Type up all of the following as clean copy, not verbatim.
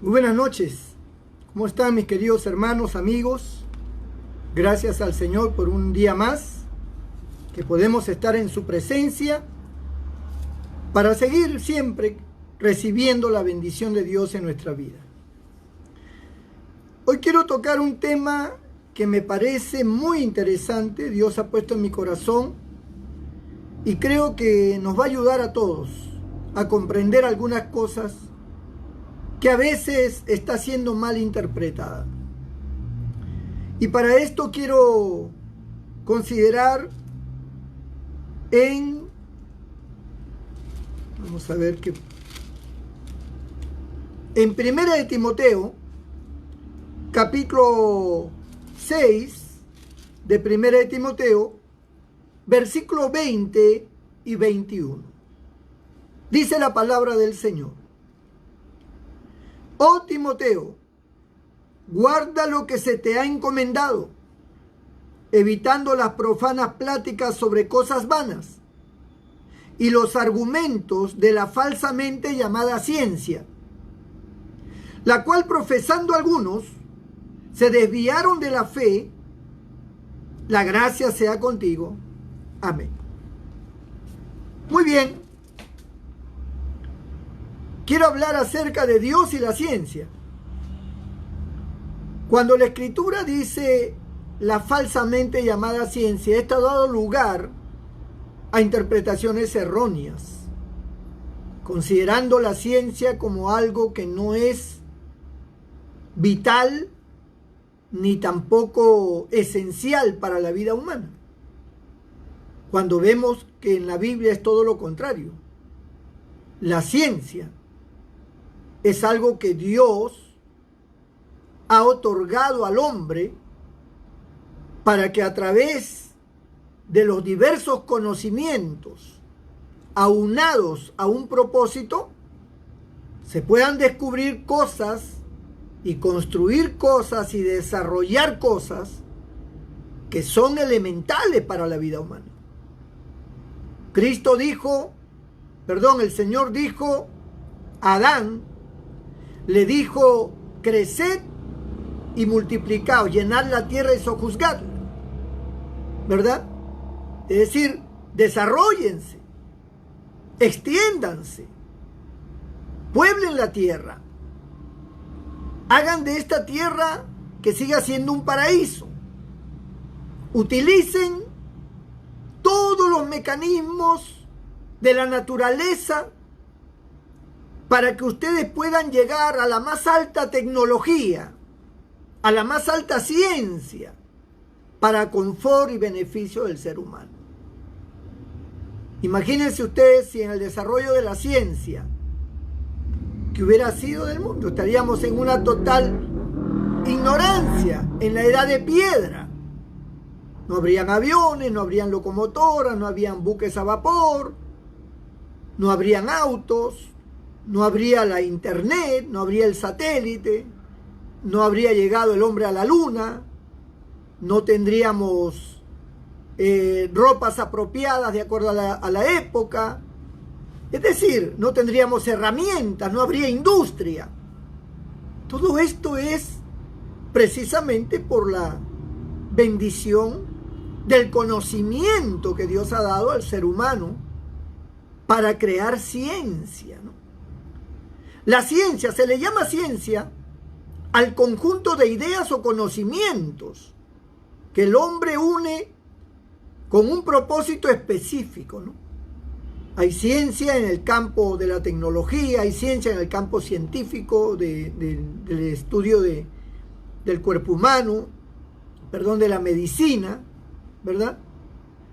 Muy buenas noches. ¿Cómo están mis queridos hermanos, amigos? Gracias al Señor por un día más que podemos estar en su presencia para seguir siempre recibiendo la bendición de Dios en nuestra vida. Hoy quiero tocar un tema que me parece muy interesante. Dios ha puesto en mi corazón y creo que nos va a ayudar a todos a comprender algunas cosas que a veces está siendo mal interpretada. Y para esto quiero considerar vamos a ver que en 1 de Timoteo, capítulo 6 de 1 de Timoteo, versículos 20 y 21. Dice la palabra del Señor: Oh Timoteo, guarda lo que se te ha encomendado, evitando las profanas pláticas sobre cosas vanas y los argumentos de la falsamente llamada ciencia, la cual profesando algunos se desviaron de la fe. La gracia sea contigo. Amén. Muy bien. Quiero hablar acerca de Dios y la ciencia. Cuando la Escritura dice la falsamente llamada ciencia, esto ha dado lugar a interpretaciones erróneas, considerando la ciencia como algo que no es vital ni tampoco esencial para la vida humana, cuando vemos que en la Biblia es todo lo contrario. La ciencia es algo que Dios ha otorgado al hombre para que a través de los diversos conocimientos aunados a un propósito se puedan descubrir cosas y construir cosas y desarrollar cosas que son elementales para la vida humana. El Señor dijo a Adán, le dijo: creced y multiplicaos, llenad la tierra y sojuzgadla, ¿verdad? Es decir, desarróllense, extiéndanse, pueblen la tierra, hagan de esta tierra que siga siendo un paraíso, utilicen todos los mecanismos de la naturaleza para que ustedes puedan llegar a la más alta tecnología, a la más alta ciencia, para confort y beneficio del ser humano. Imagínense ustedes si en el desarrollo de la ciencia, que hubiera sido del mundo, estaríamos en una total ignorancia, en la edad de piedra. No habrían aviones, no habrían locomotoras, no habrían buques a vapor, no habrían autos, no habría la internet, no habría el satélite, no habría llegado el hombre a la luna, no tendríamos ropas apropiadas de acuerdo a la época. Es decir, no tendríamos herramientas, no habría industria. Todo esto es precisamente por la bendición del conocimiento que Dios ha dado al ser humano para crear ciencia, ¿no? La ciencia, se le llama ciencia al conjunto de ideas o conocimientos que el hombre une con un propósito específico, ¿no? Hay ciencia en el campo de la tecnología, hay ciencia en el campo científico del estudio del cuerpo humano, de la medicina, ¿verdad?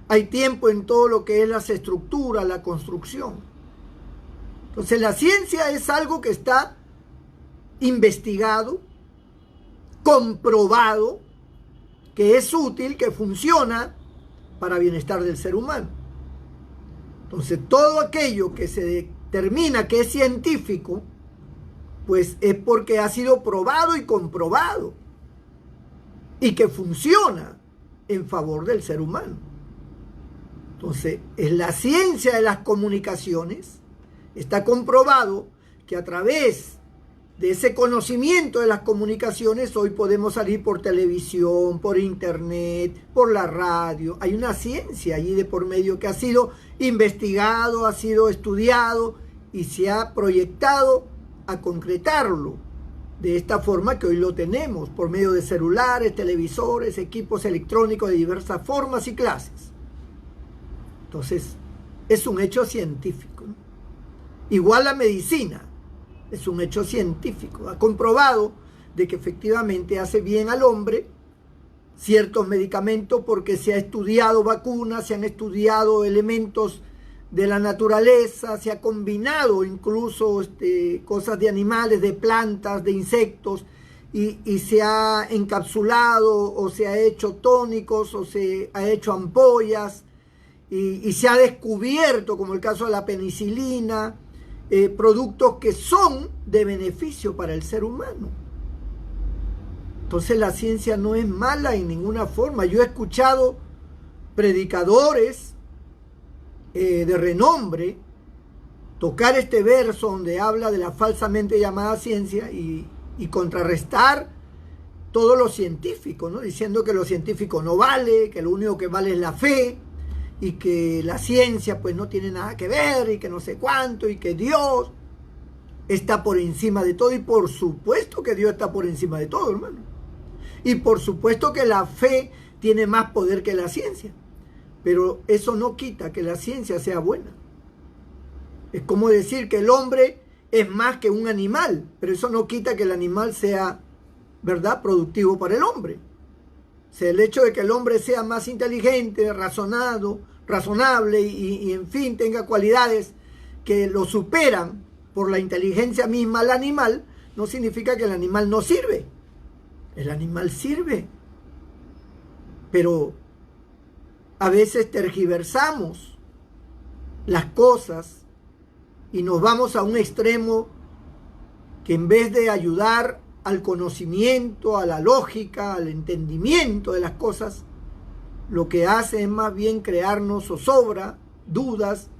Hay tiempo en todo lo que es las estructuras, la construcción. Entonces la ciencia es algo que está investigado, comprobado, que es útil, que funciona para bienestar del ser humano. Entonces todo aquello que se determina que es científico, pues es porque ha sido probado y comprobado y que funciona en favor del ser humano. Entonces, en la ciencia de las comunicaciones está comprobado que a través de ese conocimiento de las comunicaciones, hoy podemos salir por televisión, por internet, por la radio. Hay una ciencia allí de por medio que ha sido investigado, ha sido estudiado y se ha proyectado a concretarlo de esta forma que hoy lo tenemos, por medio de celulares, televisores, equipos electrónicos de diversas formas y clases. Entonces, es un hecho científico, ¿no? Igual la medicina. Es un hecho científico. Ha comprobado de que efectivamente hace bien al hombre ciertos medicamentos porque se ha estudiado vacunas, se han estudiado elementos de la naturaleza, se ha combinado incluso cosas de animales, de plantas, de insectos y se ha encapsulado o se ha hecho tónicos o se ha hecho ampollas y se ha descubierto, como el caso de la penicilina, productos que son de beneficio para el ser humano. Entonces la ciencia no es mala en ninguna forma. Yo he escuchado predicadores de renombre tocar este verso donde habla de la falsamente llamada ciencia y contrarrestar todo lo científico, ¿no? Diciendo que lo científico no vale, que lo único que vale es la fe, y que la ciencia pues no tiene nada que ver y que no sé cuánto y que Dios está por encima de todo. Y por supuesto que Dios está por encima de todo, hermano. Y por supuesto que la fe tiene más poder que la ciencia. Pero eso no quita que la ciencia sea buena. Es como decir que el hombre es más que un animal, pero eso no quita que el animal sea, ¿verdad?, productivo para el hombre. O sea, el hecho de que el hombre sea más inteligente, razonable y en fin, tenga cualidades que lo superan por la inteligencia misma al animal, no significa que el animal no sirve. El animal sirve. Pero a veces tergiversamos las cosas y nos vamos a un extremo que en vez de ayudar al conocimiento, a la lógica, al entendimiento de las cosas, lo que hace es más bien crearnos zozobra, dudas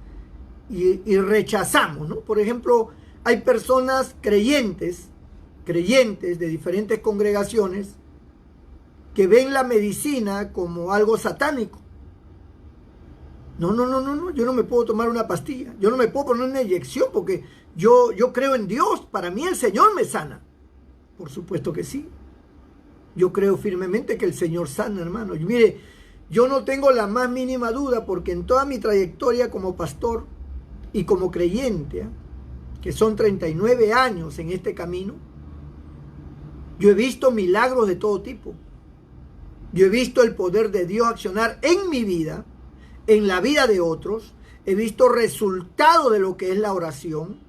y rechazamos, ¿no? Por ejemplo, hay personas creyentes de diferentes congregaciones que ven la medicina como algo satánico. No, yo no me puedo tomar una pastilla, yo no me puedo poner una inyección porque yo creo en Dios, para mí el Señor me sana. Por supuesto que sí. Yo creo firmemente que el Señor sana, hermano. Y mire, yo no tengo la más mínima duda porque en toda mi trayectoria como pastor y como creyente, que son 39 años en este camino, yo he visto milagros de todo tipo. Yo he visto el poder de Dios accionar en mi vida, en la vida de otros. He visto resultado de lo que es la oración.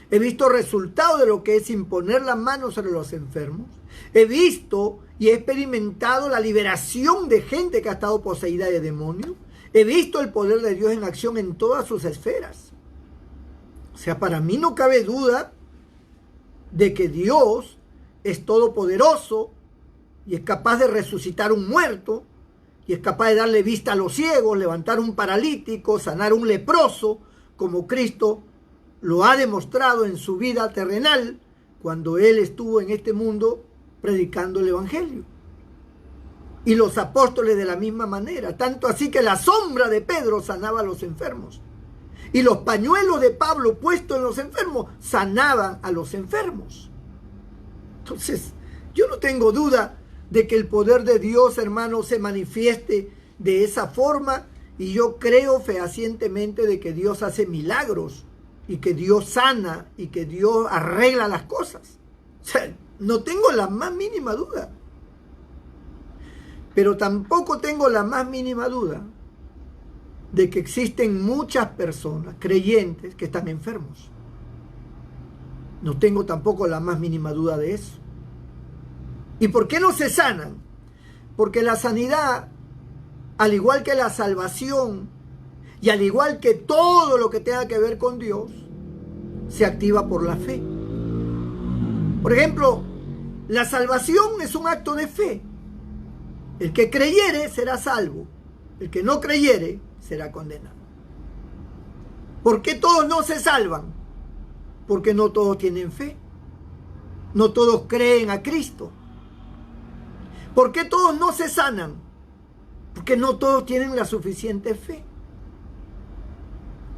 He visto resultados de lo que es imponer las manos sobre los enfermos. He visto y he experimentado la liberación de gente que ha estado poseída de demonios. He visto el poder de Dios en acción en todas sus esferas. O sea, para mí no cabe duda de que Dios es todopoderoso y es capaz de resucitar un muerto y es capaz de darle vista a los ciegos, levantar un paralítico, sanar un leproso, como Cristo lo ha demostrado en su vida terrenal cuando Él estuvo en este mundo predicando el Evangelio. Y los apóstoles de la misma manera, tanto así que la sombra de Pedro sanaba a los enfermos. Y los pañuelos de Pablo puestos en los enfermos sanaban a los enfermos. Entonces, yo no tengo duda de que el poder de Dios, hermano, se manifieste de esa forma. Y yo creo fehacientemente de que Dios hace milagros y que Dios sana y que Dios arregla las cosas. O sea, no tengo la más mínima duda. Pero tampoco tengo la más mínima duda de que existen muchas personas creyentes que están enfermos. No tengo tampoco la más mínima duda de eso. ¿Y por qué no se sanan? Porque la sanidad, al igual que la salvación y al igual que todo lo que tenga que ver con Dios, se activa por la fe. Por ejemplo, la salvación es un acto de fe. El que creyere será salvo. El que no creyere será condenado. ¿Por qué todos no se salvan? Porque no todos tienen fe. No todos creen a Cristo. ¿Por qué todos no se sanan? Porque no todos tienen la suficiente fe.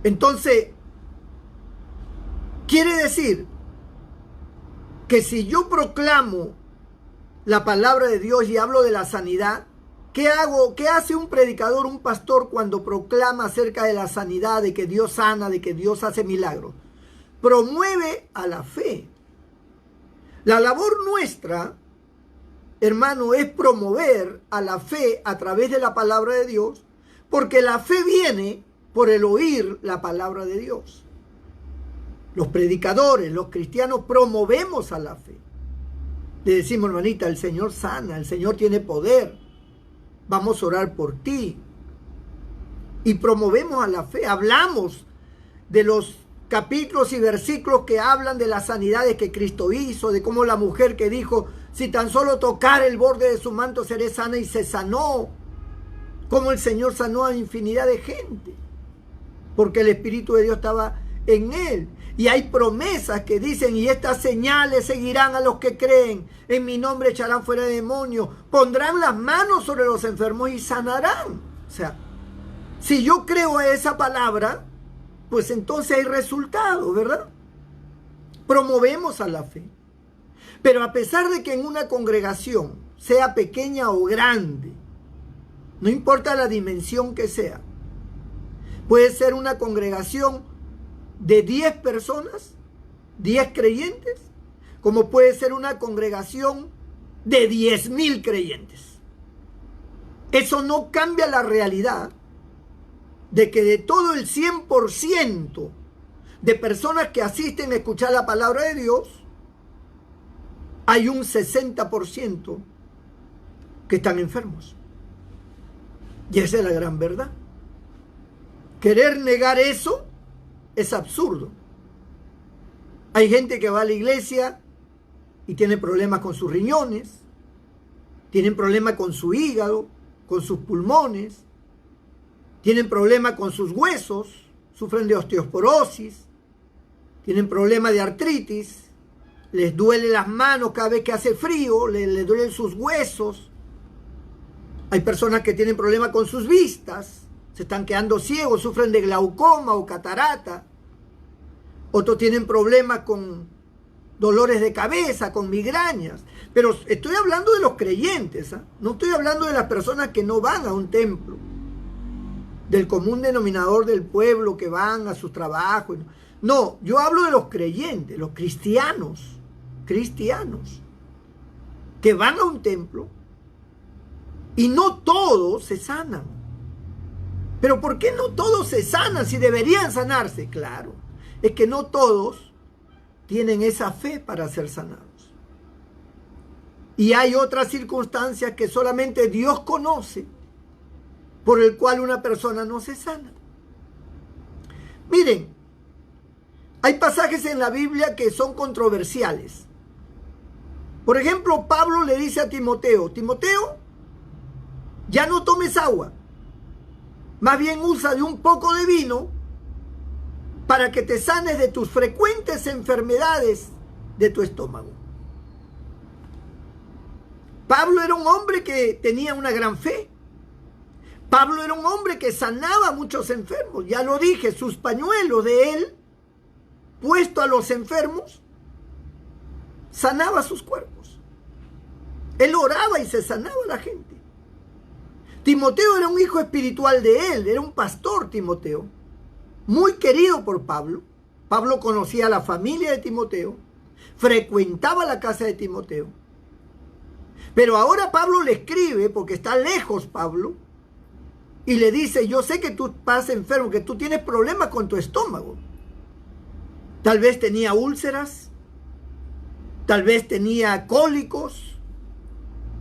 Entonces, quiere decir que si yo proclamo la palabra de Dios y hablo de la sanidad, ¿qué hago? ¿Qué hace un predicador, un pastor cuando proclama acerca de la sanidad, de que Dios sana, de que Dios hace milagros? Promueve a la fe. La labor nuestra, hermano, es promover a la fe a través de la palabra de Dios, porque la fe viene por el oír la palabra de Dios. Los predicadores, los cristianos, promovemos a la fe. Le decimos, hermanita, el Señor sana, el Señor tiene poder, vamos a orar por ti. Y promovemos a la fe. Hablamos de los capítulos y versículos que hablan de las sanidades que Cristo hizo, de cómo la mujer que dijo, si tan solo tocar el borde de su manto seré sana, y se sanó. Cómo el Señor sanó a infinidad de gente, porque el Espíritu de Dios estaba en él. Y hay promesas que dicen, y estas señales seguirán a los que creen, en mi nombre echarán fuera demonios, pondrán las manos sobre los enfermos y sanarán. O sea, si yo creo a esa palabra, pues entonces hay resultados, ¿verdad? Promovemos a la fe. Pero a pesar de que en una congregación, sea pequeña o grande, no importa la dimensión que sea, puede ser una congregación de 10 personas, 10 creyentes, como puede ser una congregación de 10,000 creyentes. Eso no cambia la realidad de que de todo el 100% de personas que asisten a escuchar la palabra de Dios, hay un 60% que están enfermos. Y esa es la gran verdad. Querer negar eso es absurdo. Hay gente que va a la iglesia y tiene problemas con sus riñones, tienen problemas con su hígado, con sus pulmones, tienen problemas con sus huesos, sufren de osteoporosis, tienen problemas de artritis, les duele las manos cada vez que hace frío, les duelen sus huesos. Hay personas que tienen problemas con sus vistas, se están quedando ciegos, sufren de glaucoma o catarata. Otros tienen problemas con dolores de cabeza, con migrañas. Pero estoy hablando de los creyentes, ¿eh? No estoy hablando de las personas que no van a un templo, del común denominador del pueblo que van a sus trabajos. No, yo hablo de los creyentes, los cristianos, que van a un templo y no todos se sanan. Pero ¿por qué no todos se sanan si deberían sanarse? Claro, es que no todos tienen esa fe para ser sanados. Y hay otras circunstancias que solamente Dios conoce, por el cual una persona no se sana. Miren, hay pasajes en la Biblia que son controversiales. Por ejemplo, Pablo le dice a Timoteo, Timoteo, ya no tomes agua, más bien usa de un poco de vino para que te sanes de tus frecuentes enfermedades de tu estómago. Pablo era un hombre que tenía una gran fe. Pablo era un hombre que sanaba a muchos enfermos. Ya lo dije, sus pañuelos de él, puesto a los enfermos, sanaba sus cuerpos. Él oraba y se sanaba a la gente. Timoteo era un hijo espiritual de él, era un pastor Timoteo, muy querido por Pablo. Pablo conocía a la familia de Timoteo, frecuentaba la casa de Timoteo. Pero ahora Pablo le escribe, porque está lejos Pablo, y le dice, yo sé que tú estás enfermo, que tú tienes problemas con tu estómago. Tal vez tenía úlceras, tal vez tenía cólicos,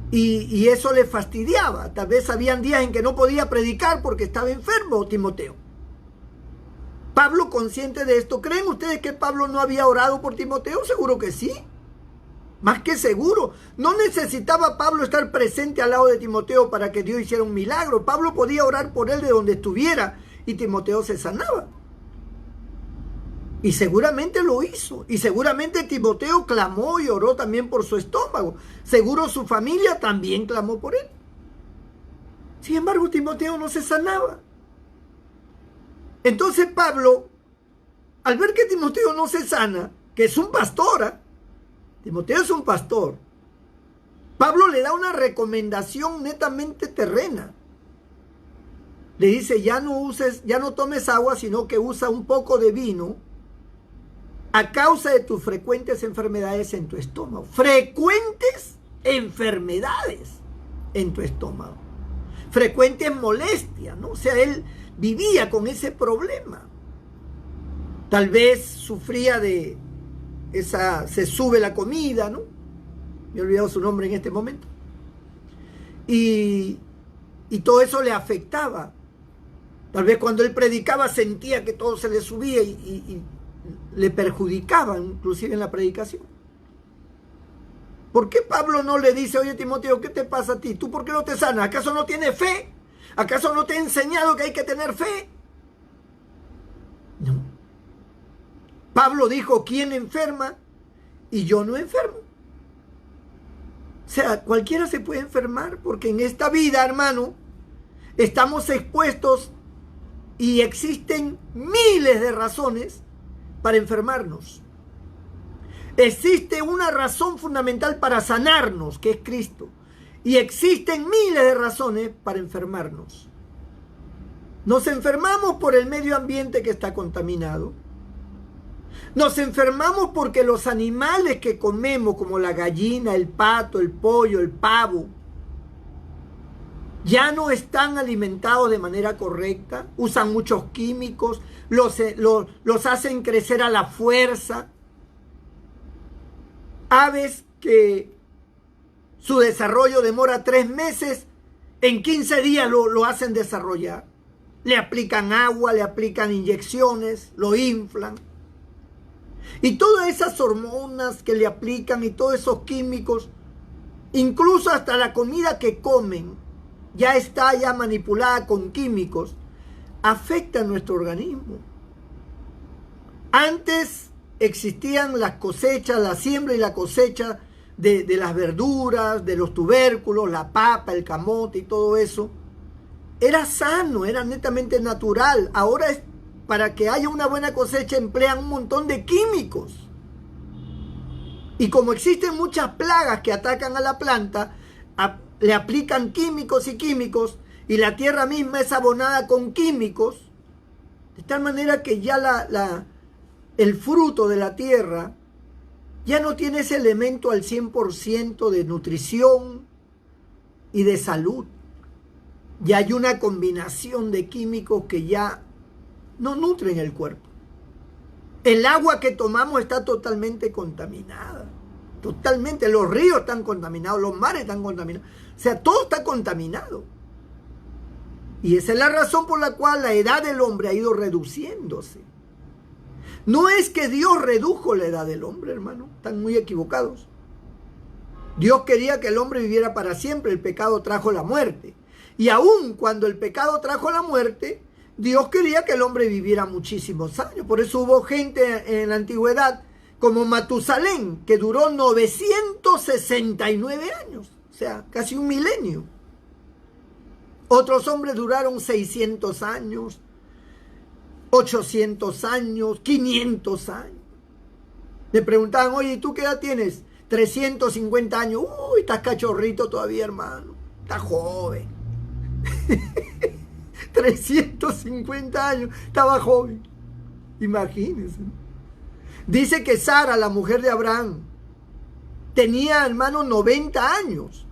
y eso le fastidiaba. Tal vez habían días en que no podía predicar porque estaba enfermo Timoteo. Pablo, consciente de esto, ¿creen ustedes que Pablo no había orado por Timoteo? Seguro que sí. Más que seguro. No necesitaba Pablo estar presente al lado de Timoteo para que Dios hiciera un milagro. Pablo podía orar por él de donde estuviera y Timoteo se sanaba. Y seguramente lo hizo. Y seguramente Timoteo clamó y oró también por su estómago. Seguro su familia también clamó por él. Sin embargo, Timoteo no se sanaba. Entonces Pablo, al ver que Timoteo no se sana, que es un pastor, Timoteo es un pastor, Pablo le da una recomendación netamente terrena. Le dice, ya no tomes agua, sino que usa un poco de vino a causa de tus frecuentes enfermedades en tu estómago. Frecuentes enfermedades en tu estómago. Frecuentes molestias, ¿no? O sea, él vivía con ese problema. Tal vez sufría de se sube la comida, ¿no? Me he olvidado su nombre en este momento. Y todo eso le afectaba. Tal vez cuando él predicaba sentía que todo se le subía y le perjudicaba, inclusive en la predicación. ¿Por qué Pablo no le dice, oye Timoteo, ¿qué te pasa a ti? ¿Tú por qué no te sanas? ¿Acaso no tienes fe? ¿Acaso no te he enseñado que hay que tener fe? No. Pablo dijo, ¿quién enferma? Y yo no enfermo. O sea, cualquiera se puede enfermar, porque en esta vida, hermano, estamos expuestos y existen miles de razones para enfermarnos. Existe una razón fundamental para sanarnos, que es Cristo. Y existen miles de razones para enfermarnos. Nos enfermamos por el medio ambiente que está contaminado. Nos enfermamos porque los animales que comemos, como la gallina, el pato, el pollo, el pavo, ya no están alimentados de manera correcta, usan muchos químicos, los hacen crecer a la fuerza. Aves que su desarrollo demora 3 meses, en 15 días lo hacen desarrollar. Le aplican agua, le aplican inyecciones, lo inflan. Y todas esas hormonas que le aplican y todos esos químicos, incluso hasta la comida que comen, ya está manipulada con químicos, afecta a nuestro organismo. Antes existían las cosechas, la siembra y la cosecha de las verduras, de los tubérculos, la papa, el camote y todo eso. Era sano, era netamente natural. Ahora para que haya una buena cosecha emplean un montón de químicos. Y como existen muchas plagas que atacan a la planta, le aplican químicos y químicos, y la tierra misma es abonada con químicos, de tal manera que ya el fruto de la tierra ya no tiene ese elemento al 100% de nutrición y de salud. Ya hay una combinación de químicos que ya no nutren el cuerpo. El agua que tomamos está totalmente contaminada. Totalmente. Los ríos están contaminados, los mares están contaminados. O sea, todo está contaminado. Y esa es la razón por la cual la edad del hombre ha ido reduciéndose. No es que Dios redujo la edad del hombre, hermano. Están muy equivocados. Dios quería que el hombre viviera para siempre. El pecado trajo la muerte. Y aun cuando el pecado trajo la muerte, Dios quería que el hombre viviera muchísimos años. Por eso hubo gente en la antigüedad como Matusalén, que duró 969 años. O sea, casi un milenio. Otros hombres duraron 600 años, 800 años, 500 años. Le preguntaban, oye, ¿y tú qué edad tienes? 350 años. Uy, estás cachorrito todavía, hermano. Estás joven. 350 años. Estaba joven. Imagínense. Dice que Sara, la mujer de Abraham, tenía, hermano, 90 años.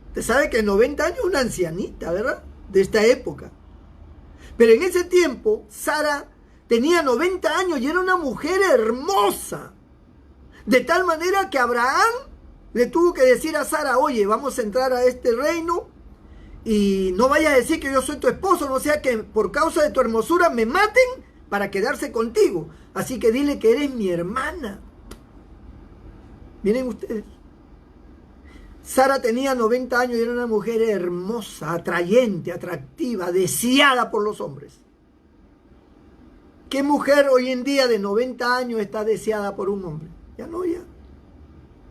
Usted sabe que 90 años es una ancianita, ¿verdad? De esta época. Pero en ese tiempo, Sara tenía 90 años y era una mujer hermosa. De tal manera que Abraham le tuvo que decir a Sara, oye, vamos a entrar a este reino y no vayas a decir que yo soy tu esposo, no sea que por causa de tu hermosura me maten para quedarse contigo. Así que dile que eres mi hermana. Miren ustedes. Sara tenía 90 años y era una mujer hermosa, atrayente, atractiva, deseada por los hombres. ¿Qué mujer hoy en día de 90 años está deseada por un hombre? Ya no, ya.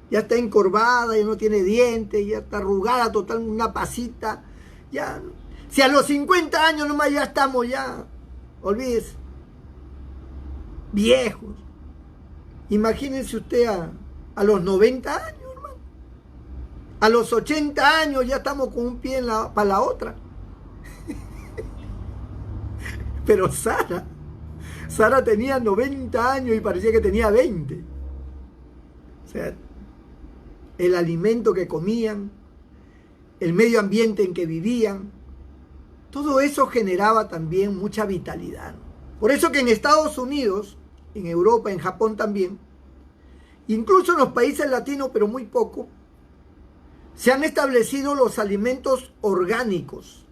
Ya está encorvada, ya no tiene dientes, ya está arrugada total, una pasita. Ya. Si a los 50 años nomás ya estamos ya, olvídese, viejos. Imagínense usted a los 90 años, hermano. A los 80 años ya estamos con un pie para la otra. Pero Sara tenía 90 años y parecía que tenía 20. O sea, el alimento que comían, el medio ambiente en que vivían, todo eso generaba también mucha vitalidad. Por eso que en Estados Unidos, en Europa, en Japón también, incluso en los países latinos, pero muy poco, se han establecido los alimentos orgánicos.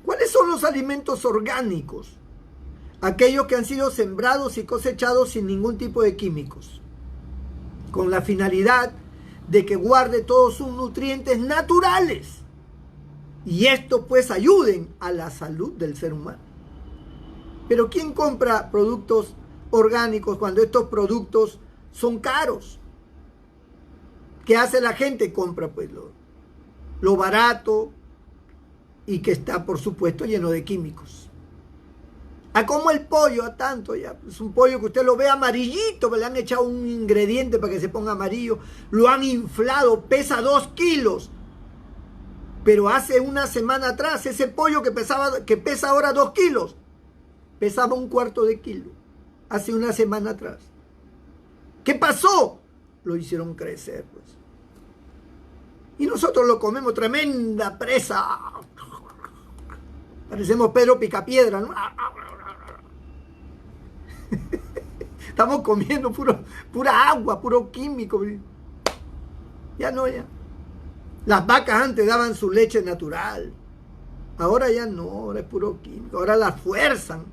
¿Cuáles son los alimentos orgánicos? Aquellos que han sido sembrados y cosechados sin ningún tipo de químicos, con la finalidad de que guarde todos sus nutrientes naturales y esto pues ayuden a la salud del ser humano. Pero ¿quién compra productos orgánicos cuando estos productos son caros? ¿Qué hace la gente? Compra pues lo barato y que está por supuesto lleno de químicos. A como el pollo, a tanto ya. Es un pollo que usted lo ve amarillito, le han echado un ingrediente para que se ponga amarillo. Lo han inflado, pesa 2 kilos. Pero hace una semana atrás, ese pollo que pesa ahora 2 kilos, pesaba 1/4 de kilo. Hace una semana atrás. ¿Qué pasó? Lo hicieron crecer, pues. Y nosotros lo comemos, tremenda presa. Parecemos Pedro Picapiedra, ¿no? Estamos comiendo pura agua, puro químico. Ya no, ya. Las vacas antes daban su leche natural. Ahora ya no, ahora es puro químico. Ahora la fuerzan.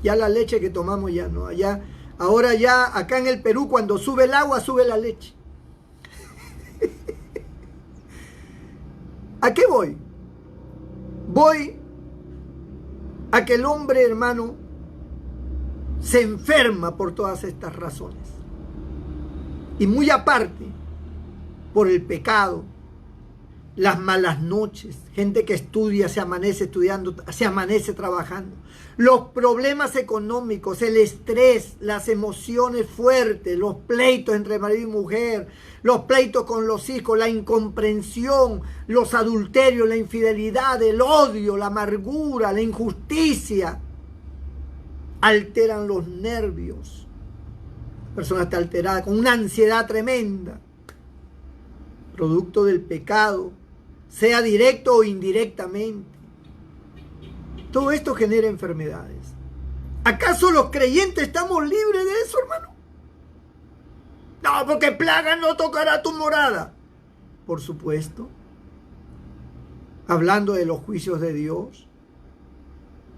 Ya la leche que tomamos ya no. Ahora ya acá en el Perú cuando sube el agua, sube la leche. ¿A qué voy? Voy a que el hombre, hermano, se enferma por todas estas razones. Y muy aparte, por el pecado, las malas noches, gente que estudia, se amanece estudiando, se amanece trabajando, los problemas económicos, el estrés, las emociones fuertes, los pleitos entre marido y mujer, los pleitos con los hijos, la incomprensión, los adulterios, la infidelidad, el odio, la amargura, la injusticia, alteran los nervios. La persona está alterada, con una ansiedad tremenda, producto del pecado, sea directo o indirectamente. Todo esto genera enfermedades. ¿Acaso los creyentes estamos libres de eso, hermano? No, porque plaga no tocará tu morada. Por supuesto. Hablando de los juicios de Dios.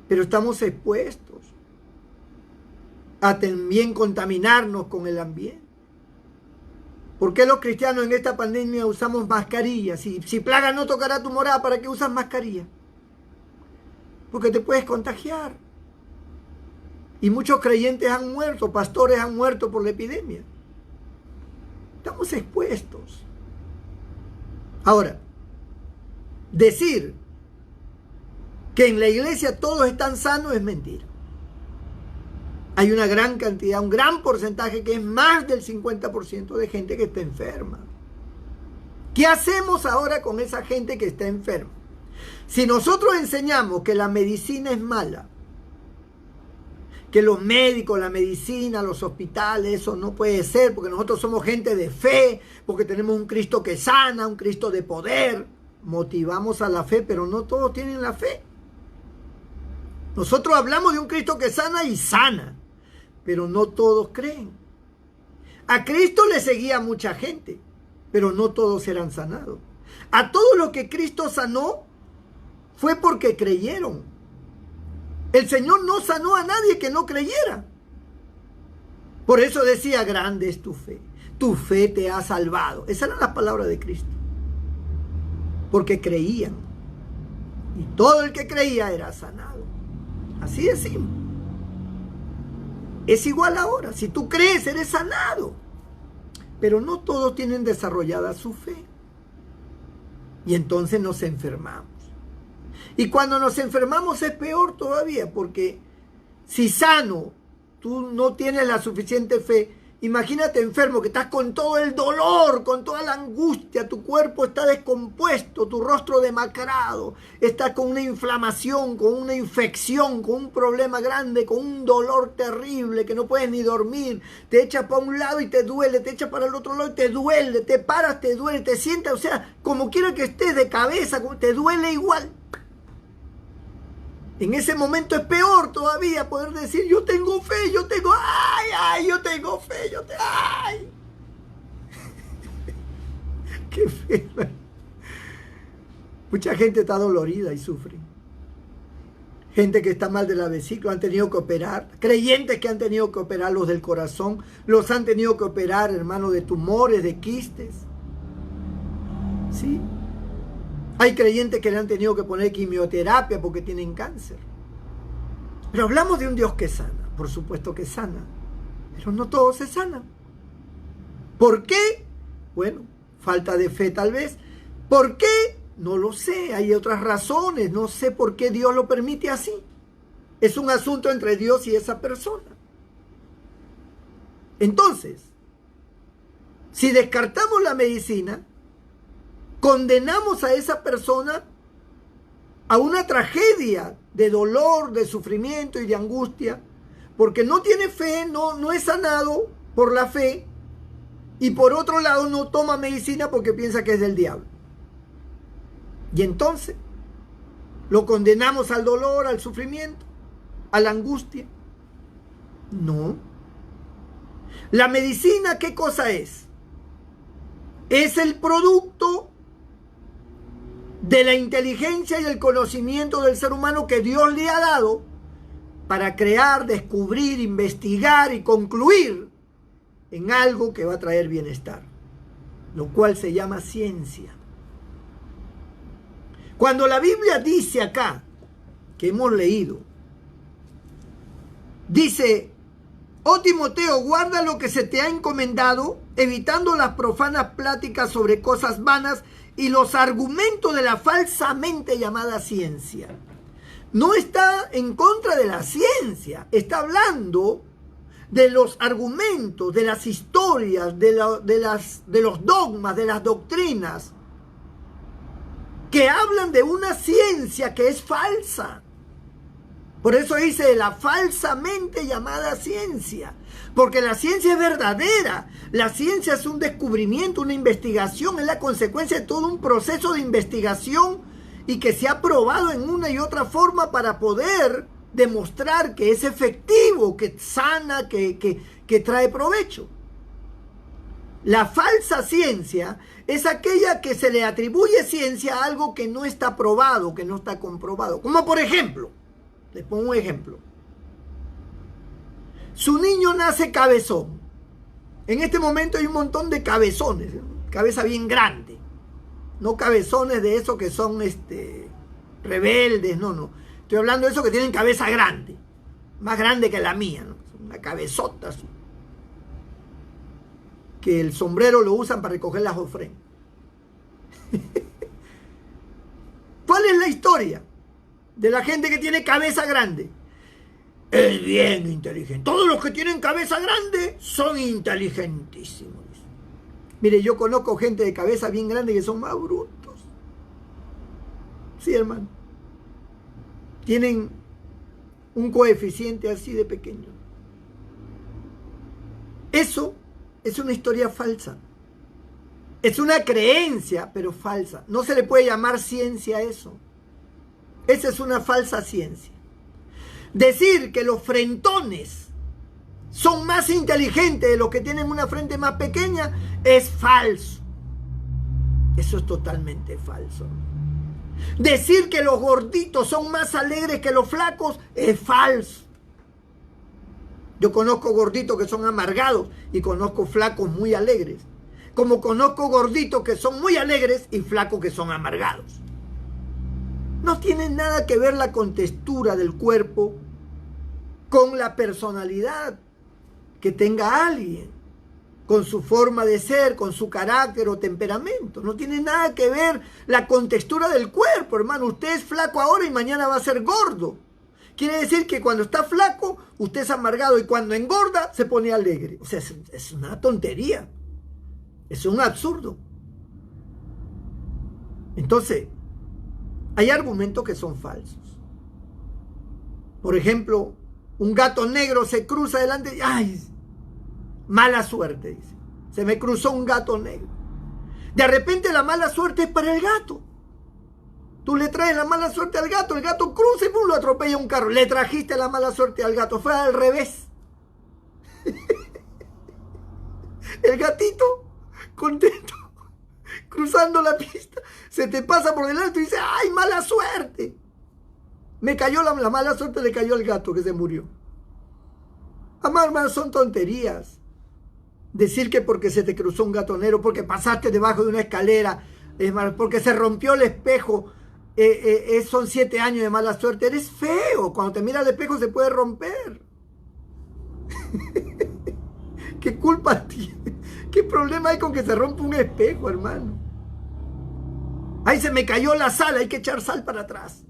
Pero estamos expuestos a también contaminarnos con el ambiente. ¿Por qué los cristianos en esta pandemia usamos mascarillas? Si plaga no tocará tu morada, ¿para qué usas mascarilla? Porque te puedes contagiar. Y muchos creyentes han muerto, pastores han muerto por la epidemia. Estamos expuestos. Ahora, decir que en la iglesia todos están sanos es mentira. Hay una gran cantidad, un gran porcentaje que es más del 50% de gente que está enferma. ¿Qué hacemos ahora con esa gente que está enferma? Si nosotros enseñamos que la medicina es mala, que los médicos, la medicina, los hospitales, eso no puede ser, porque nosotros somos gente de fe, porque tenemos un Cristo que sana, un Cristo de poder, motivamos a la fe, pero no todos tienen la fe. Nosotros hablamos de un Cristo que sana y sana, pero no todos creen. A Cristo le seguía mucha gente, pero no todos eran sanados. A todo lo que Cristo sanó fue porque creyeron. El Señor no sanó a nadie que no creyera. Por eso decía, grande es tu fe te ha salvado. Esas eran las palabras de Cristo. Porque creían. Y todo el que creía era sanado. Así de simple. es igual ahora. Si tú crees, eres sanado. Pero no todos tienen desarrollada su fe. Y entonces nos enfermamos. Y cuando nos enfermamos es peor todavía, porque si sano, tú no tienes la suficiente fe. Imagínate enfermo, que estás con todo el dolor, con toda la angustia, tu cuerpo está descompuesto, tu rostro demacrado, estás con una inflamación, con una infección, con un problema grande, con un dolor terrible, que no puedes ni dormir, te echas para un lado y te duele, te echas para el otro lado y te duele, te paras, te duele, te sientas, o sea, como quiera que estés de cabeza, te duele igual. En ese momento es peor todavía poder decir, yo tengo fe, yo tengo, yo tengo fe, ay. Qué fe. Mucha gente está dolorida y sufre. Gente que está mal de la vesícula, han tenido que operar. Creyentes que han tenido que operar los del corazón, los han tenido que operar, hermano, de tumores, de quistes. ¿Sí? Hay creyentes que le han tenido que poner quimioterapia porque tienen cáncer. Pero hablamos de un Dios que sana. Por supuesto que sana. Pero no todos se sanan. ¿Por qué? Bueno, falta de fe tal vez. ¿Por qué? No lo sé. Hay otras razones. No sé por qué Dios lo permite así. Es un asunto entre Dios y esa persona. Entonces, si descartamos la medicina, condenamos a esa persona a una tragedia de dolor, de sufrimiento y de angustia, porque no tiene fe, no es sanado por la fe, y por otro lado no toma medicina porque piensa que es del diablo. Y entonces lo condenamos al dolor, al sufrimiento, a la angustia. No. La medicina, ¿qué cosa es? Es el producto de la inteligencia y el conocimiento del ser humano que Dios le ha dado para crear, descubrir, investigar y concluir en algo que va a traer bienestar, lo cual se llama ciencia. Cuando la Biblia dice acá, que hemos leído, dice, oh Timoteo, guarda lo que se te ha encomendado, evitando las profanas pláticas sobre cosas vanas y los argumentos de la falsamente llamada ciencia. No está en contra de la ciencia, está hablando de los argumentos, de las historias, de los dogmas, de las doctrinas, que hablan de una ciencia que es falsa. Por eso dice la falsamente llamada ciencia, porque la ciencia es verdadera. La ciencia es un descubrimiento, una investigación, es la consecuencia de todo un proceso de investigación y que se ha probado en una y otra forma para poder demostrar que es efectivo, que sana, que trae provecho. La falsa ciencia es aquella que se le atribuye ciencia a algo que no está probado, que no está comprobado. Como por ejemplo, les pongo un ejemplo. Su niño nace cabezón. En este momento hay un montón de cabezones, cabeza bien grande. No cabezones de esos que son rebeldes, no. Estoy hablando de esos que tienen cabeza grande, más grande que la mía, ¿no? Una cabezota así, que el sombrero lo usan para recoger las ofrendas. ¿Cuál es la historia de la gente que tiene cabeza grande? Es bien inteligente. Todos los que tienen cabeza grande son inteligentísimos. Mire, yo conozco gente de cabeza bien grande que son más brutos. Sí, hermano. Tienen un coeficiente así de pequeño. Eso es una historia falsa. Es una creencia, pero falsa. No se le puede llamar ciencia a eso. Esa es una falsa ciencia. Decir que los frentones son más inteligentes de los que tienen una frente más pequeña es falso. Eso es totalmente falso. Decir que los gorditos son más alegres que los flacos es falso. Yo conozco gorditos que son amargados y conozco flacos muy alegres. Como conozco gorditos que son muy alegres y flacos que son amargados. No tiene nada que ver la contextura del cuerpo con la personalidad que tenga alguien, con su forma de ser, con su carácter o temperamento. No tiene nada que ver la contextura del cuerpo, hermano. Usted es flaco ahora y mañana va a ser gordo. Quiere decir que cuando está flaco, usted es amargado, y cuando engorda, se pone alegre. O sea, es una tontería. Es un absurdo. Entonces, hay argumentos que son falsos. Por ejemplo, un gato negro se cruza delante y ¡ay! Mala suerte, dice. Se me cruzó un gato negro. De repente la mala suerte es para el gato. Tú le traes la mala suerte al gato, el gato cruza y ¡pum! Lo atropella un carro. Le trajiste la mala suerte al gato. Fue al revés. El gatito, contento, cruzando la pista, se te pasa por delante y dice, ¡ay, mala suerte! Me cayó la mala suerte, le cayó al gato que se murió. Hermano, son tonterías. Decir que porque se te cruzó un gato negro, porque pasaste debajo de una escalera, porque se rompió el espejo, son 7 años de mala suerte. Eres feo. Cuando te miras al espejo se puede romper. ¿Qué culpa tiene? ¿Qué problema hay con que se rompa un espejo, hermano? Ahí se me cayó la sal, hay que echar sal para atrás.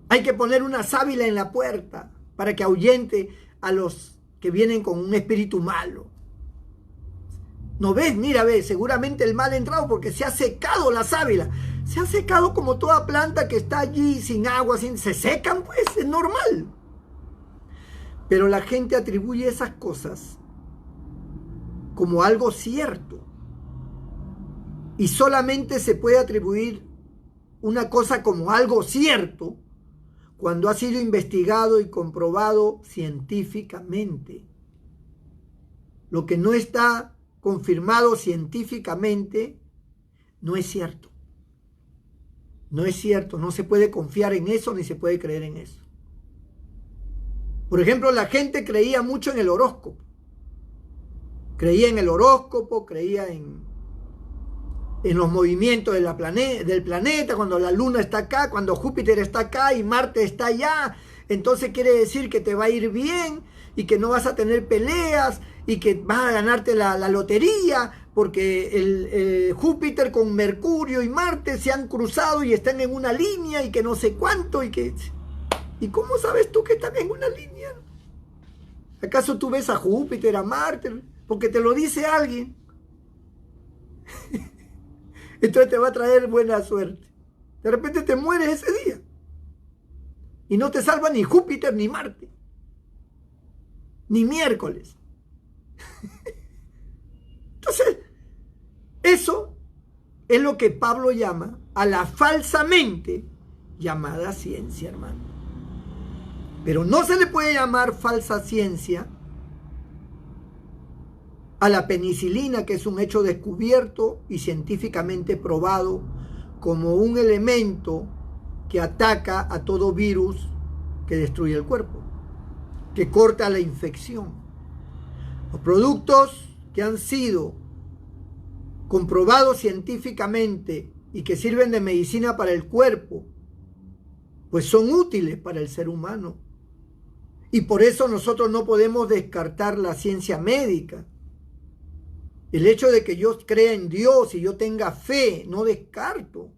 Hay que poner una sábila en la puerta para que ahuyente a los que vienen con un espíritu malo. ¿No ves? Mira, ves, seguramente el mal ha entrado porque se ha secado la sábila. Se ha secado como toda planta que está allí sin agua, se secan, pues, es normal. Pero la gente atribuye esas cosas como algo cierto. Y solamente se puede atribuir una cosa como algo cierto cuando ha sido investigado y comprobado científicamente. Lo que no está confirmado científicamente no es cierto. No es cierto, no se puede confiar en eso ni se puede creer en eso. Por ejemplo, la gente creía mucho en el horóscopo. Creía en el horóscopo, creía en los movimientos del planeta, cuando la luna está acá, cuando Júpiter está acá y Marte está allá. Entonces quiere decir que te va a ir bien y que no vas a tener peleas y que vas a ganarte la lotería, porque el Júpiter con Mercurio y Marte se han cruzado y están en una línea y que no sé cuánto. ¿Y cómo sabes tú que están en una línea? ¿Acaso tú ves a Júpiter, a Marte? Porque te lo dice alguien. Entonces te va a traer buena suerte. De repente te mueres ese día. Y no te salva ni Júpiter ni Marte. Ni miércoles. Entonces, eso es lo que Pablo llama a la falsamente llamada ciencia, hermano. Pero no se le puede llamar falsa ciencia a la penicilina, que es un hecho descubierto y científicamente probado como un elemento que ataca a todo virus que destruye el cuerpo, que corta la infección. Los productos que han sido comprobados científicamente y que sirven de medicina para el cuerpo, pues son útiles para el ser humano. Y por eso nosotros no podemos descartar la ciencia médica. El hecho de que yo crea en Dios y yo tenga fe, no descarto.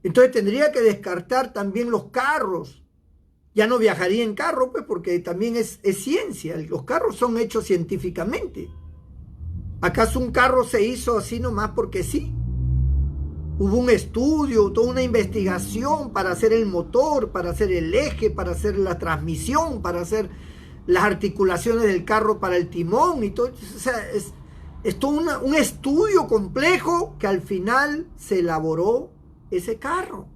Entonces tendría que descartar también los carros. Ya no viajaría en carro, pues, porque también es ciencia. Los carros son hechos científicamente. ¿Acaso un carro se hizo así nomás porque sí? Hubo un estudio, toda una investigación para hacer el motor, para hacer el eje, para hacer la transmisión, para hacer las articulaciones del carro para el timón y todo. O sea, es todo un estudio complejo que al final se elaboró ese carro.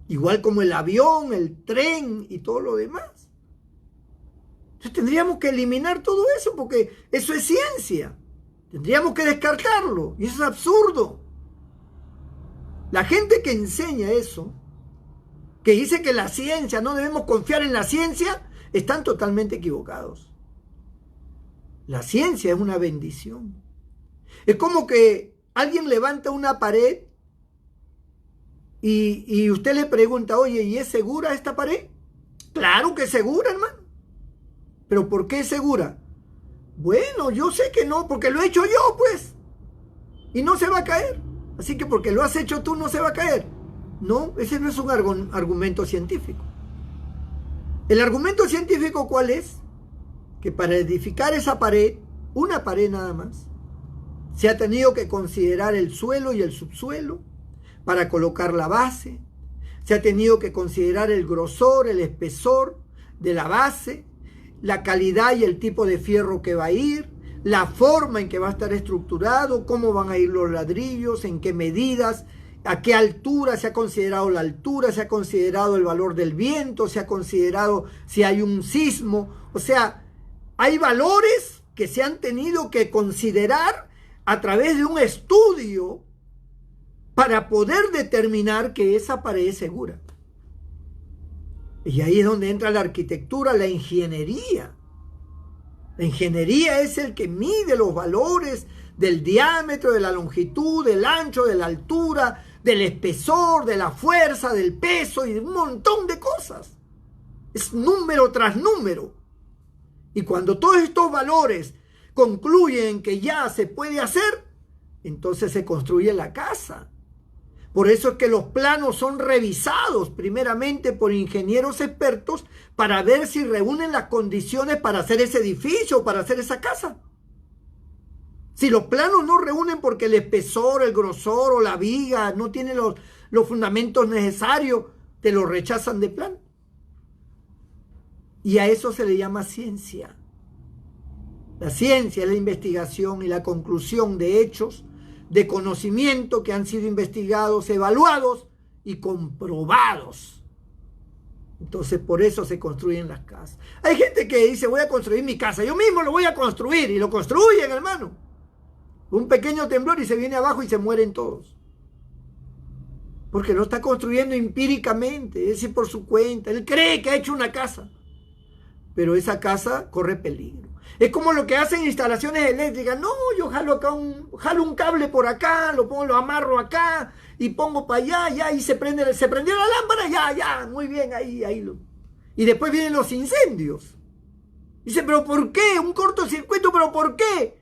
Igual como el avión, el tren y todo lo demás. Entonces tendríamos que eliminar todo eso porque eso es ciencia. Tendríamos que descartarlo y eso es absurdo. La gente que enseña eso, que dice que la ciencia, no debemos confiar en la ciencia, están totalmente equivocados. La ciencia es una bendición. Es como que alguien levanta una pared y usted le pregunta, oye, ¿y es segura esta pared? Claro que es segura, hermano. ¿Pero por qué es segura? Bueno, yo sé que no, porque lo he hecho yo, pues. Y no se va a caer. Así que porque lo has hecho tú, no se va a caer. No, ese no es un argumento científico. El argumento científico, ¿cuál es? Que para edificar esa pared, una pared nada más, se ha tenido que considerar el suelo y el subsuelo para colocar la base. Se ha tenido que considerar el grosor, el espesor de la base, la calidad y el tipo de fierro que va a ir, la forma en que va a estar estructurado, cómo van a ir los ladrillos, en qué medidas, a qué altura. Se ha considerado la altura, se ha considerado el valor del viento, se ha considerado si hay un sismo. O sea, hay valores que se han tenido que considerar a través de un estudio para poder determinar que esa pared es segura. Y ahí es donde entra la arquitectura, la ingeniería. La ingeniería es el que mide los valores del diámetro, de la longitud, del ancho, de la altura, del espesor, de la fuerza, del peso y de un montón de cosas. Es número tras número. Y cuando todos estos valores concluyen que ya se puede hacer, entonces se construye la casa. Por eso es que los planos son revisados primeramente por ingenieros expertos para ver si reúnen las condiciones para hacer ese edificio o para hacer esa casa. Si los planos no reúnen porque el espesor, el grosor o la viga no tiene los fundamentos necesarios, te lo rechazan de plano. Y a eso se le llama ciencia. La ciencia es la investigación y la conclusión de hechos, de conocimiento que han sido investigados, evaluados y comprobados. Entonces por eso se construyen las casas. Hay gente que dice, voy a construir mi casa, yo mismo lo voy a construir, y lo construyen, hermano. Un pequeño temblor y se viene abajo y se mueren todos. Porque lo está construyendo empíricamente, es decir, por su cuenta. Él cree que ha hecho una casa, pero esa casa corre peligro. Es como lo que hacen instalaciones eléctricas. No, yo jalo acá jalo un cable por acá, lo amarro acá y pongo para allá, ya, y se prendió la lámpara, ya, muy bien, ahí. Y después vienen los incendios. Dice, ¿pero por qué? Un cortocircuito, ¿pero por qué?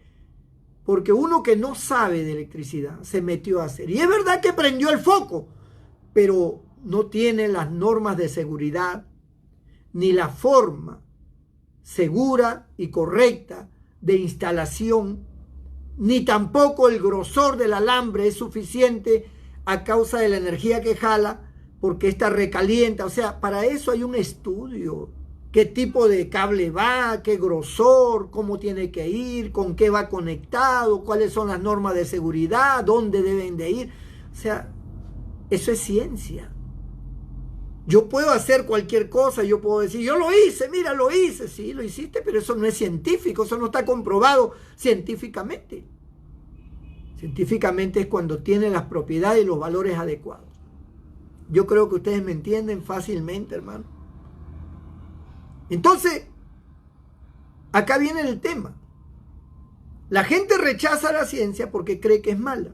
Porque uno que no sabe de electricidad se metió a hacer. Y es verdad que prendió el foco, pero no tiene las normas de seguridad ni la forma segura y correcta de instalación, ni tampoco el grosor del alambre es suficiente a causa de la energía que jala, porque esta recalienta. O sea, para eso hay un estudio. ¿Qué tipo de cable va? ¿Qué grosor? ¿Cómo tiene que ir? ¿Con qué va conectado? ¿Cuáles son las normas de seguridad? ¿Dónde deben de ir? O sea, eso es ciencia. Yo puedo hacer cualquier cosa, yo puedo decir, yo lo hice, mira, lo hice. Sí, lo hiciste, pero eso no es científico, eso no está comprobado científicamente. Científicamente es cuando tiene las propiedades y los valores adecuados. Yo creo que ustedes me entienden fácilmente, hermano. Entonces, acá viene el tema. La gente rechaza la ciencia porque cree que es mala,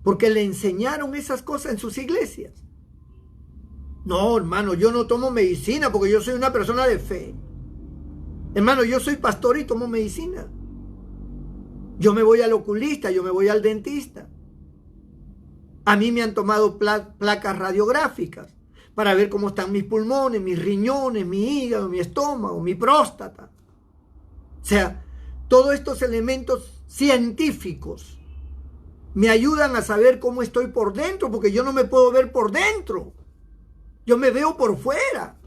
porque le enseñaron esas cosas en sus iglesias. No, hermano, yo no tomo medicina porque yo soy una persona de fe. Hermano, yo soy pastor y tomo medicina. Yo me voy al oculista, yo me voy al dentista. A mí me han tomado placas radiográficas para ver cómo están mis pulmones, mis riñones, mi hígado, mi estómago, mi próstata. O sea, todos estos elementos científicos me ayudan a saber cómo estoy por dentro, porque yo no me puedo ver por dentro. Yo me veo por fuera,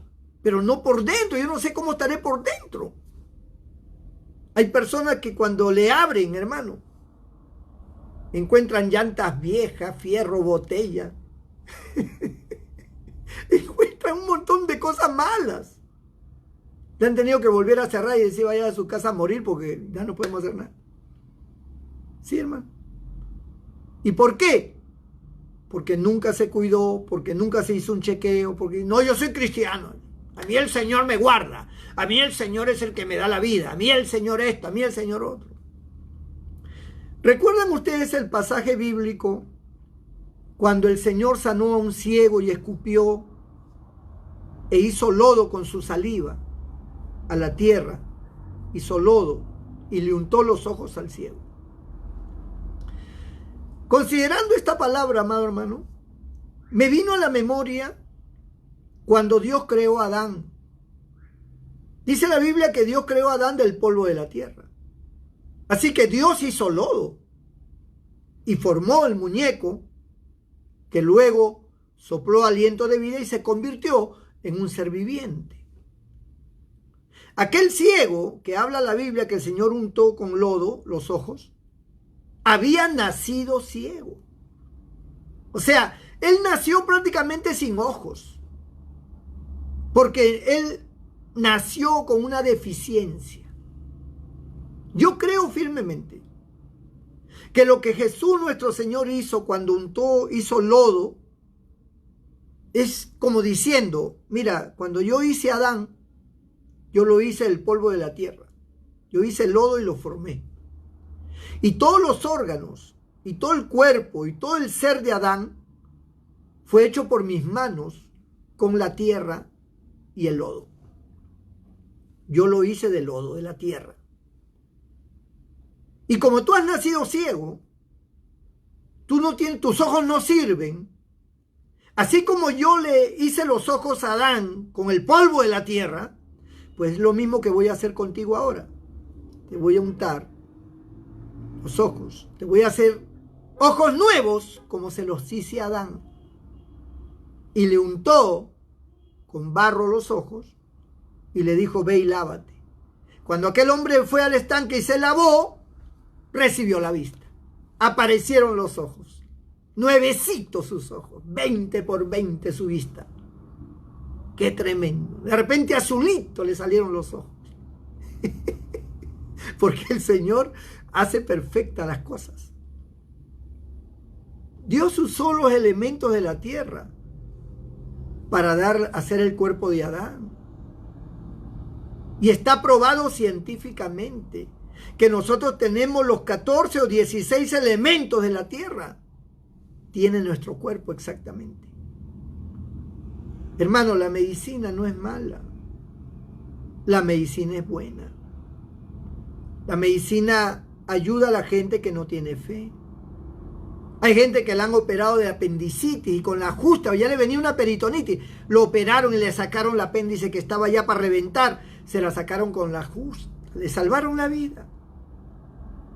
pero no por dentro. Yo no sé cómo estaré por dentro. Hay personas que cuando le abren, hermano, encuentran llantas viejas, fierro, botella. Encuentran un montón de cosas malas. Le han tenido que volver a cerrar y decir, vaya a su casa a morir porque ya no podemos hacer nada. Sí, hermano. ¿Y por qué? Porque nunca se cuidó, porque nunca se hizo un chequeo, porque no, yo soy cristiano, a mí el Señor me guarda, a mí el Señor es el que me da la vida, a mí el Señor esto, a mí el Señor otro. ¿Recuerdan ustedes el pasaje bíblico cuando el Señor sanó a un ciego y escupió e hizo lodo con su saliva a la tierra, hizo lodo y le untó los ojos al ciego. Considerando esta palabra, amado hermano, me vino a la memoria cuando Dios creó a Adán. Dice la Biblia que Dios creó a Adán del polvo de la tierra. Así que Dios hizo lodo y formó el muñeco que luego sopló aliento de vida y se convirtió en un ser viviente. Aquel ciego que habla la Biblia que el Señor untó con lodo los ojos, había nacido ciego. O sea, él nació prácticamente sin ojos, porque él nació con una deficiencia. Yo creo firmemente que lo que Jesús nuestro Señor hizo cuando hizo lodo, es como diciendo, mira, cuando yo hice a Adán, yo lo hice del polvo de la tierra. Yo hice el lodo y lo formé. Y todos los órganos, y todo el cuerpo, y todo el ser de Adán, fue hecho por mis manos con la tierra y el lodo. Yo lo hice del lodo, de la tierra. Y como tú has nacido ciego, tus ojos no sirven. Así como yo le hice los ojos a Adán con el polvo de la tierra, pues es lo mismo que voy a hacer contigo ahora. Te voy a untar los ojos. Te voy a hacer ojos nuevos como se los hice a Adán. Y le untó con barro los ojos y le dijo, ve y lávate. Cuando aquel hombre fue al estanque y se lavó, recibió la vista. Aparecieron los ojos. Nuevecitos sus ojos. 20 por 20 su vista. Qué tremendo. De repente azulito le salieron los ojos. Porque el Señor hace perfectas las cosas. Dios usó los elementos de la tierra para hacer el cuerpo de Adán. Y está probado científicamente que nosotros tenemos los 14 o 16 elementos de la tierra. Tiene nuestro cuerpo exactamente. Hermano, la medicina no es mala. La medicina es buena. La medicina ayuda a la gente que no tiene fe. Hay gente que le han operado de apendicitis y con la justa, ya le venía una peritonitis, lo operaron y le sacaron el apéndice que estaba ya para reventar, se la sacaron con la justa, le salvaron la vida.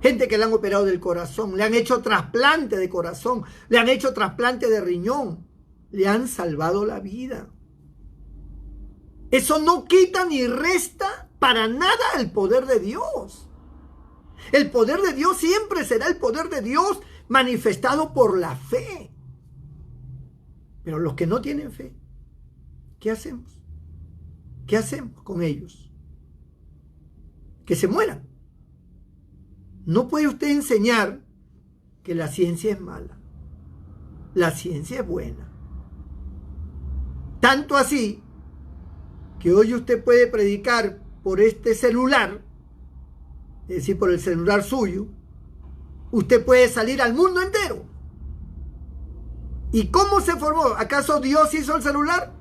Gente que le han operado del corazón, le han hecho trasplante de corazón, le han hecho trasplante de riñón, le han salvado la vida. Eso no quita ni resta para nada el poder de Dios. El poder de Dios siempre será el poder de Dios manifestado por la fe. Pero los que no tienen fe, ¿qué hacemos? ¿Qué hacemos con ellos? Que se mueran. No puede usted enseñar que la ciencia es mala. La ciencia es buena. Tanto así que hoy usted puede predicar por este celular, es decir, por el celular suyo, usted puede salir al mundo entero. ¿Y cómo se formó? ¿Acaso Dios hizo el celular?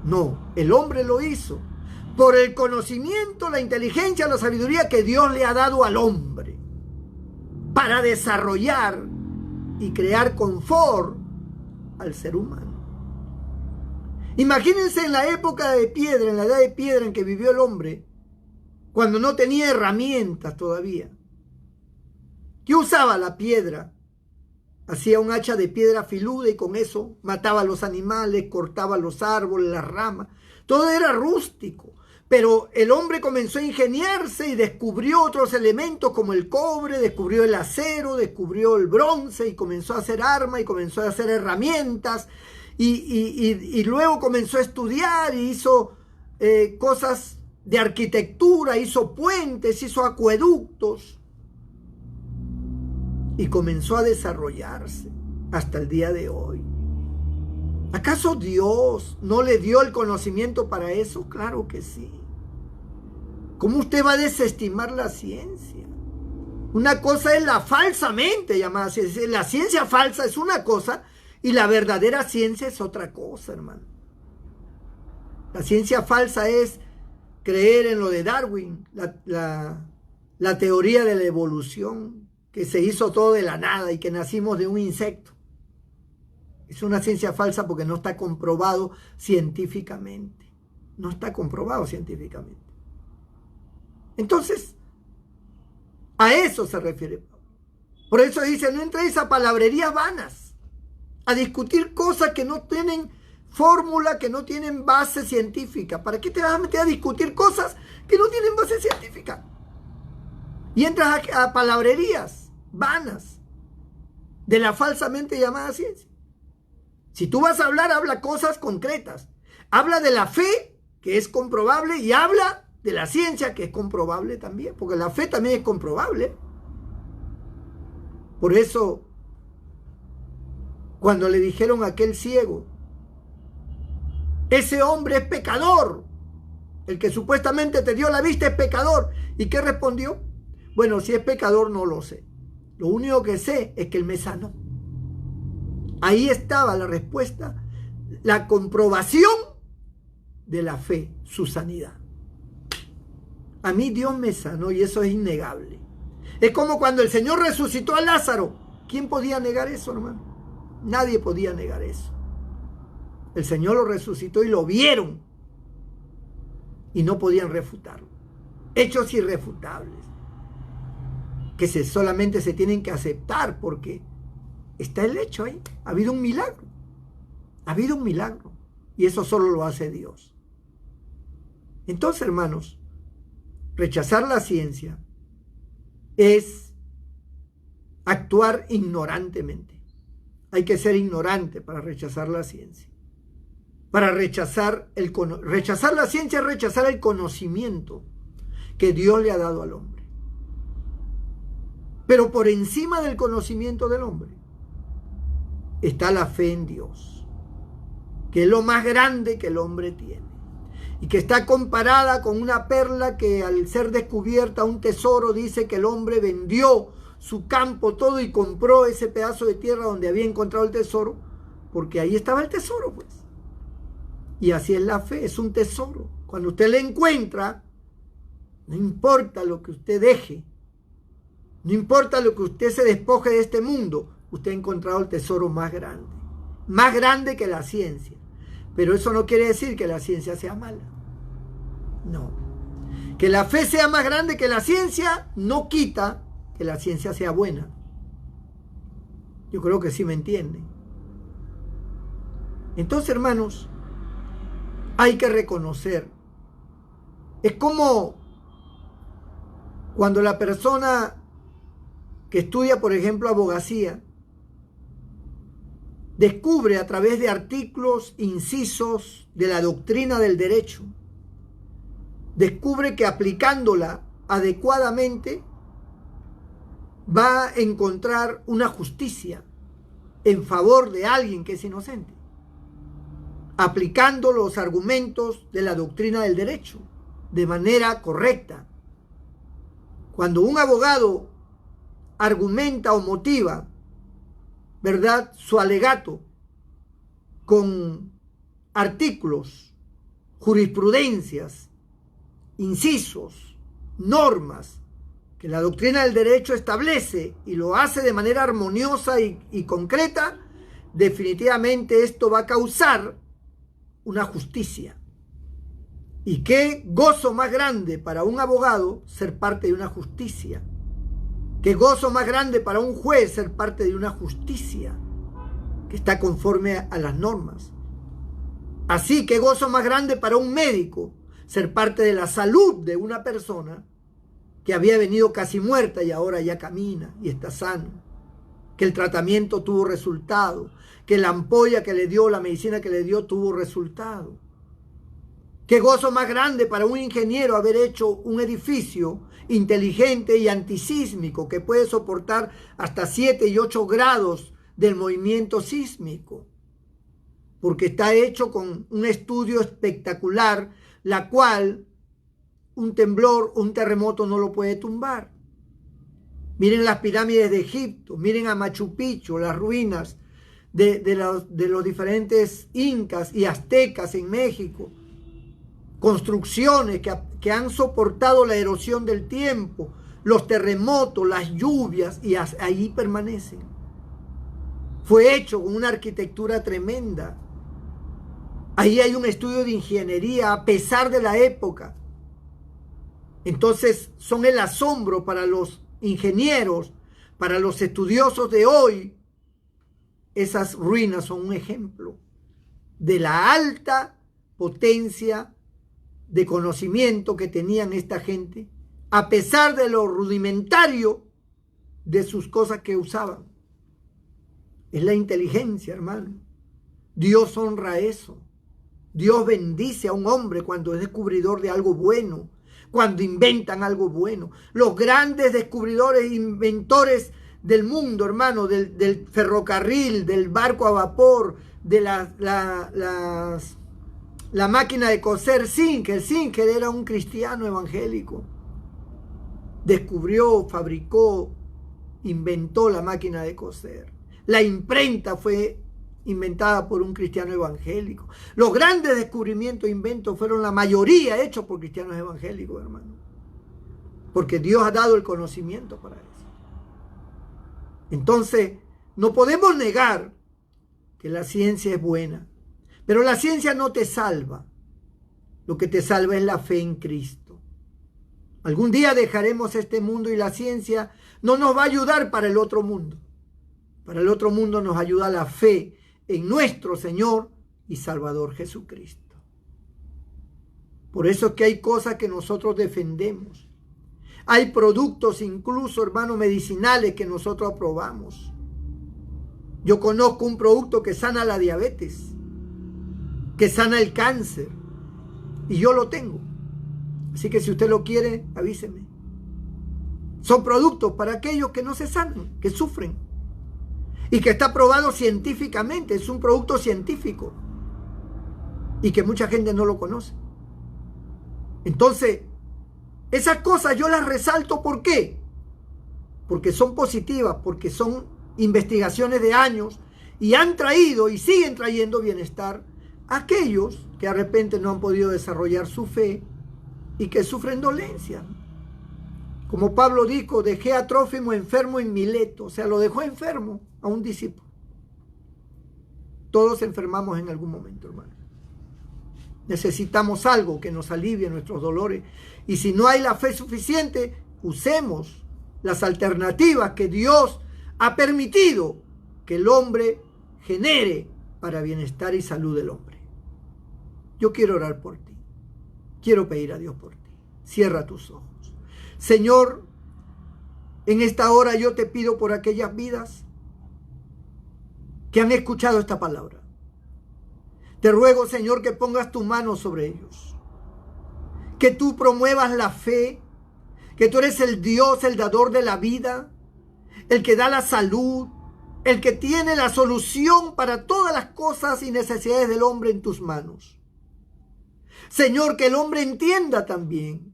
No, el hombre lo hizo por el conocimiento, la inteligencia, la sabiduría que Dios le ha dado al hombre para desarrollar y crear confort al ser humano. Imagínense en la época de piedra, en la edad de piedra en que vivió el hombre, cuando no tenía herramientas todavía. ¿Qué usaba la piedra? Hacía un hacha de piedra filuda y con eso mataba a los animales, cortaba los árboles, las ramas. Todo era rústico. Pero el hombre comenzó a ingeniarse y descubrió otros elementos como el cobre, descubrió el acero, descubrió el bronce y comenzó a hacer armas y comenzó a hacer herramientas y luego comenzó a estudiar y hizo cosas de arquitectura, hizo puentes, hizo acueductos y comenzó a desarrollarse hasta el día de hoy. ¿Acaso Dios no le dio el conocimiento para eso? Claro que sí. ¿Cómo usted va a desestimar la ciencia? Una cosa es la falsamente llamada ciencia. La ciencia falsa es una cosa y la verdadera ciencia es otra cosa, hermano. La ciencia falsa es creer en lo de Darwin, la teoría de la evolución, que se hizo todo de la nada y que nacimos de un insecto. Es una ciencia falsa porque no está comprobado científicamente. No está comprobado científicamente. Entonces, a eso se refiere Pablo. Por eso dice, no entréis a palabrerías vanas, a discutir cosas que no tienen fórmula, que no tienen base científica. ¿Para qué te vas a meter a discutir cosas que no tienen base científica? Y entras a palabrerías vanas de la falsamente llamada ciencia. Si tú vas a hablar, habla cosas concretas. Habla de la fe, que es comprobable, y habla de la ciencia, que es comprobable también, porque la fe también es comprobable. Por eso, cuando le dijeron a aquel ciego, ese hombre es pecador, el que supuestamente te dio la vista es pecador. ¿Y qué respondió? Bueno, si es pecador no lo sé. Lo único que sé es que él me sanó. Ahí estaba la respuesta, la comprobación de la fe, su sanidad. A mí Dios me sanó y eso es innegable. Es como cuando el Señor resucitó a Lázaro. ¿Quién podía negar eso, hermano? Nadie podía negar eso. El Señor lo resucitó y lo vieron y no podían refutarlo. Hechos irrefutables que solamente se tienen que aceptar porque está el hecho ahí. Ha habido un milagro. Ha habido un milagro. Y eso solo lo hace Dios. Entonces, hermanos, rechazar la ciencia es actuar ignorantemente. Hay que ser ignorante para rechazar la ciencia. Para rechazar la ciencia es rechazar el conocimiento que Dios le ha dado al hombre. Pero por encima del conocimiento del hombre está la fe en Dios, que es lo más grande que el hombre tiene y que está comparada con una perla que al ser descubierta, un tesoro, dice que el hombre vendió su campo todo y compró ese pedazo de tierra donde había encontrado el tesoro, porque ahí estaba el tesoro, pues. Y así es la fe, es un tesoro. Cuando usted le encuentra, no importa lo que usted deje, no importa lo que usted se despoje de este mundo, usted ha encontrado el tesoro más grande que la ciencia. Pero eso no quiere decir que la ciencia sea mala. No. Que la fe sea más grande que la ciencia no quita que la ciencia sea buena. Yo creo que sí me entienden. Entonces, hermanos, hay que reconocer. Es como cuando la persona que estudia, por ejemplo, abogacía, descubre a través de artículos, incisos de la doctrina del derecho, descubre que aplicándola adecuadamente va a encontrar una justicia en favor de alguien que es inocente, aplicando los argumentos de la doctrina del derecho de manera correcta. Cuando un abogado argumenta o motiva, ¿verdad?, su alegato con artículos, jurisprudencias, incisos, normas que la doctrina del derecho establece y lo hace de manera armoniosa y concreta, definitivamente esto va a causar una justicia. Y qué gozo más grande para un abogado ser parte de una justicia. Qué gozo más grande para un juez ser parte de una justicia que está conforme a las normas. Así, qué gozo más grande para un médico ser parte de la salud de una persona que había venido casi muerta y ahora ya camina y está sano. Que el tratamiento tuvo resultado. Que la ampolla que le dio, la medicina que le dio, tuvo resultado. Qué gozo más grande para un ingeniero haber hecho un edificio inteligente y antisísmico que puede soportar hasta 7 y 8 grados del movimiento sísmico, porque está hecho con un estudio espectacular, la cual un temblor, un terremoto no lo puede tumbar. Miren las pirámides de Egipto, miren a Machu Picchu, las ruinas de los diferentes incas y aztecas en México. construcciones que han soportado la erosión del tiempo, los terremotos, las lluvias, y ahí permanecen. Fue hecho con una arquitectura tremenda. Ahí hay un estudio de ingeniería a pesar de la época. Entonces son el asombro para los ingenieros, para los estudiosos de hoy. Esas ruinas son un ejemplo de la alta potencia de conocimiento que tenían esta gente, a pesar de lo rudimentario de sus cosas que usaban. Es la inteligencia, hermano. Dios honra eso. Dios bendice a un hombre cuando es descubridor de algo bueno, cuando inventan algo bueno. Los grandes descubridores, inventores del mundo, hermano, del ferrocarril, del barco a vapor, de la máquina de coser Singer. Singer era un cristiano evangélico. Descubrió, fabricó, inventó la máquina de coser. La imprenta fue inventada por un cristiano evangélico. Los grandes descubrimientos e inventos fueron la mayoría hechos por cristianos evangélicos, hermano. Porque Dios ha dado el conocimiento para eso. Entonces, no podemos negar que la ciencia es buena. Pero la ciencia no te salva. Lo que te salva es la fe en Cristo. Algún día dejaremos este mundo y la ciencia no nos va a ayudar para el otro mundo. Para el otro mundo nos ayuda la fe en nuestro Señor y Salvador Jesucristo. Por eso es que hay cosas que nosotros defendemos. Hay productos incluso, hermanos, medicinales que nosotros aprobamos. Yo conozco un producto que sana la diabetes, que sana el cáncer, y yo lo tengo. Así que si usted lo quiere, avíseme. Son productos para aquellos que no se sanan, que sufren, y que está probado científicamente. Es un producto científico y que mucha gente no lo conoce. Entonces, esas cosas yo las resalto. ¿Por qué? Porque son positivas, porque son investigaciones de años y han traído y siguen trayendo bienestar a aquellos que de repente no han podido desarrollar su fe y que sufren dolencia. Como Pablo dijo, dejé a Trófimo enfermo en Mileto. O sea, lo dejó enfermo a un discípulo. Todos enfermamos en algún momento, hermano. Necesitamos algo que nos alivie nuestros dolores. Y si no hay la fe suficiente, usemos las alternativas que Dios ha permitido que el hombre genere para bienestar y salud del hombre. Yo quiero orar por ti. Quiero pedir a Dios por ti. Cierra tus ojos. Señor, en esta hora yo te pido por aquellas vidas que han escuchado esta palabra. Te ruego, Señor, que pongas tu mano sobre ellos. Que tú promuevas la fe, que tú eres el Dios, el dador de la vida, el que da la salud, el que tiene la solución para todas las cosas y necesidades del hombre en tus manos. Señor, que el hombre entienda también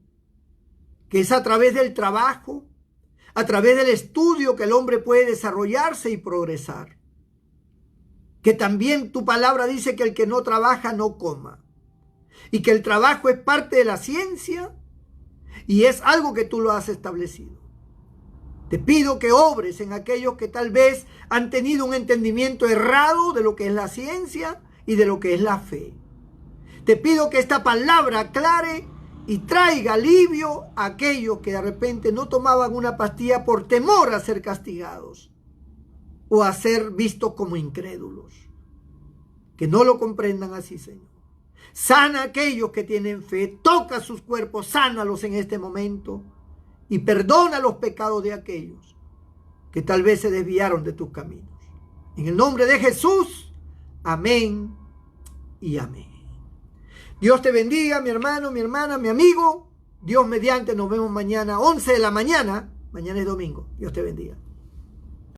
que es a través del trabajo, a través del estudio que el hombre puede desarrollarse y progresar. Que también tu palabra dice que el que no trabaja no coma. Y que el trabajo es parte de la ciencia y es algo que tú lo has establecido. Te pido que obres en aquellos que tal vez han tenido un entendimiento errado de lo que es la ciencia y de lo que es la fe. Te pido que esta palabra aclare y traiga alivio a aquellos que de repente no tomaban una pastilla por temor a ser castigados o a ser vistos como incrédulos. Que no lo comprendan así, Señor. Sana a aquellos que tienen fe, toca sus cuerpos, sánalos en este momento y perdona los pecados de aquellos que tal vez se desviaron de tus caminos. En el nombre de Jesús, amén y amén. Dios te bendiga, mi hermano, mi hermana, mi amigo. Dios mediante, nos vemos mañana, 11 de la mañana. Mañana es domingo. Dios te bendiga.